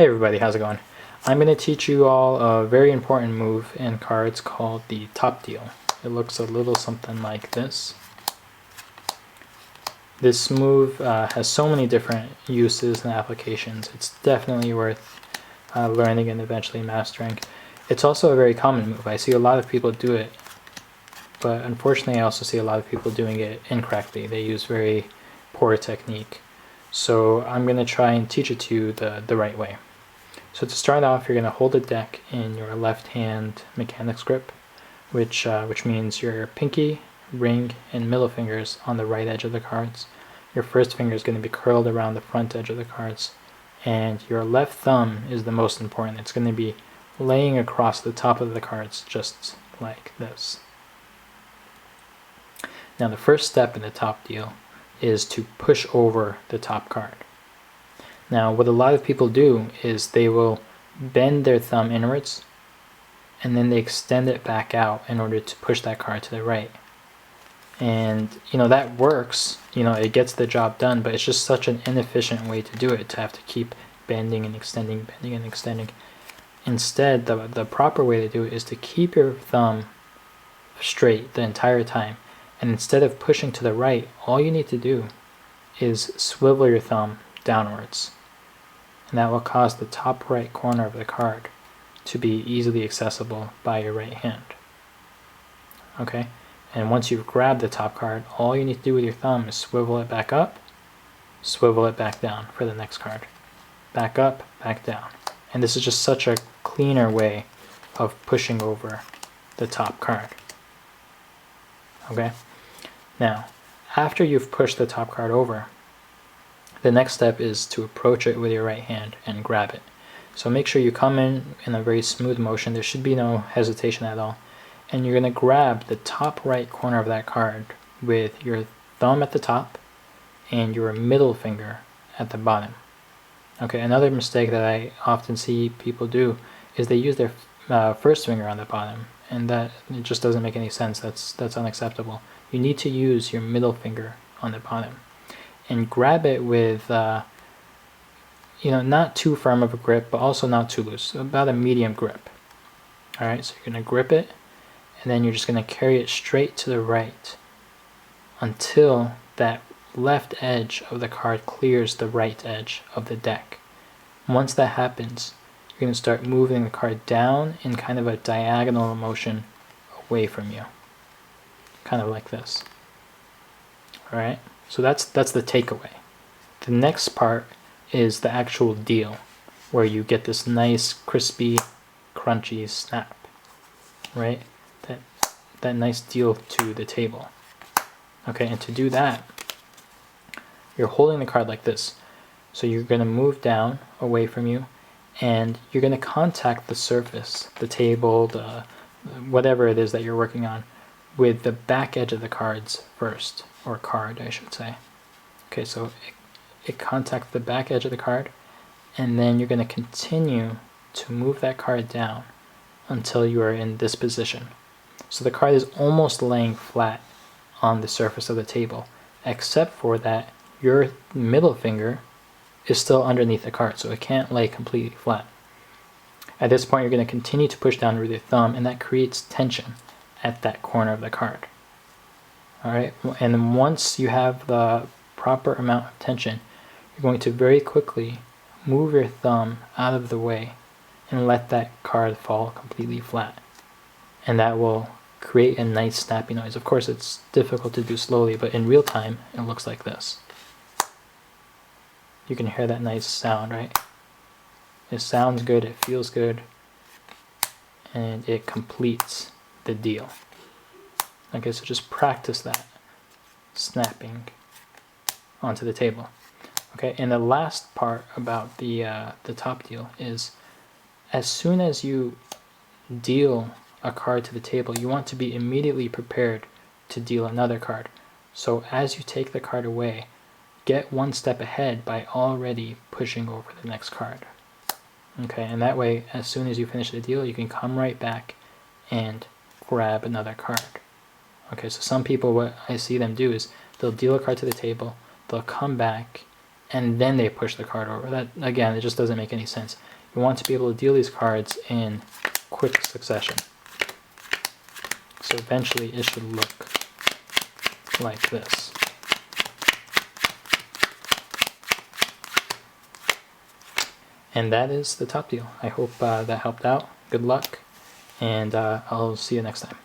Hey everybody, how's it going? I'm going to teach you all a very important move in cards called the top deal. It looks a little something like this. This move has so many different uses and applications. It's definitely worth learning and eventually mastering. It's also a very common move. I see a lot of people do it, but unfortunately I also see a lot of people doing it incorrectly. They use very poor technique. So I'm going to try and teach it to you the right way. So to start off, you're going to hold the deck in your left hand mechanics grip, which means your pinky, ring, and middle fingers on the right edge of the cards. Your first finger is going to be curled around the front edge of the cards, and your left thumb is the most important. It's going to be laying across the top of the cards, just like this. Now the first step in the top deal is to push over the top card. Now what a lot of people do is they will bend their thumb inwards and then they extend it back out in order to push that card to the right. And that works, it gets the job done, but it's just such an inefficient way to do it, to have to keep bending and extending, bending and extending. Instead, the proper way to do it is to keep your thumb straight the entire time, and instead of pushing to the right, all you need to do is swivel your thumb downwards, and that will cause the top right corner of the card to be easily accessible by your right hand. Okay, and once you've grabbed the top card, all you need to do with your thumb is swivel it back up, swivel it back down for the next card. Back up, back down. And this is just such a cleaner way of pushing over the top card. Okay, now after you've pushed the top card over, the next step is to approach it with your right hand and grab it. So make sure you come in a very smooth motion. There should be no hesitation at all. And you're going to grab the top right corner of that card with your thumb at the top and your middle finger at the bottom. Okay, another mistake that I often see people do is they use their first finger on the bottom, and that it just doesn't make any sense. That's unacceptable. You need to use your middle finger on the bottom and grab it with not too firm of a grip, but also not too loose, about a medium grip. All right, so you're going to grip it, and then you're just going to carry it straight to the right until that left edge of the card clears the right edge of the deck. Once that happens, you're going to start moving the card down in kind of a diagonal motion away from you, kind of like this. All right, so that's the takeaway. The next part is the actual deal, where you get this nice crispy crunchy snap, right? That nice deal to the table. Okay, and to do that, you're holding the card like this. So you're going to move down away from you, and you're going to contact the surface, the table, whatever it is that you're working on, with the back edge of the cards first, or card I should say. Okay, so it contacts the back edge of the card, and then you're going to continue to move that card down until you are in this position. So the card is almost laying flat on the surface of the table, except for that your middle finger is still underneath the card, so it can't lay completely flat. At this point, you're going to continue to push down with your thumb, and that creates tension at that corner of the card. All right, and then once you have the proper amount of tension, you're going to very quickly move your thumb out of the way and let that card fall completely flat. And that will create a nice snappy noise. Of course, it's difficult to do slowly, but in real time, it looks like this. You can hear that nice sound, right? It sounds good, it feels good, and it completes the deal. Okay, so just practice that snapping onto the table. Okay, and the last part about the top deal is, as soon as you deal a card to the table, you want to be immediately prepared to deal another card. So as you take the card away, get one step ahead by already pushing over the next card. Okay, and that way, as soon as you finish the deal, you can come right back and grab another card. Okay, so some people, what I see them do is they'll deal a card to the table, they'll come back and then they push the card over. That, again, it just doesn't make any sense. You want to be able to deal these cards in quick succession. So eventually it should look like this. And that is the top deal. I hope that helped out. Good luck, and I'll see you next time.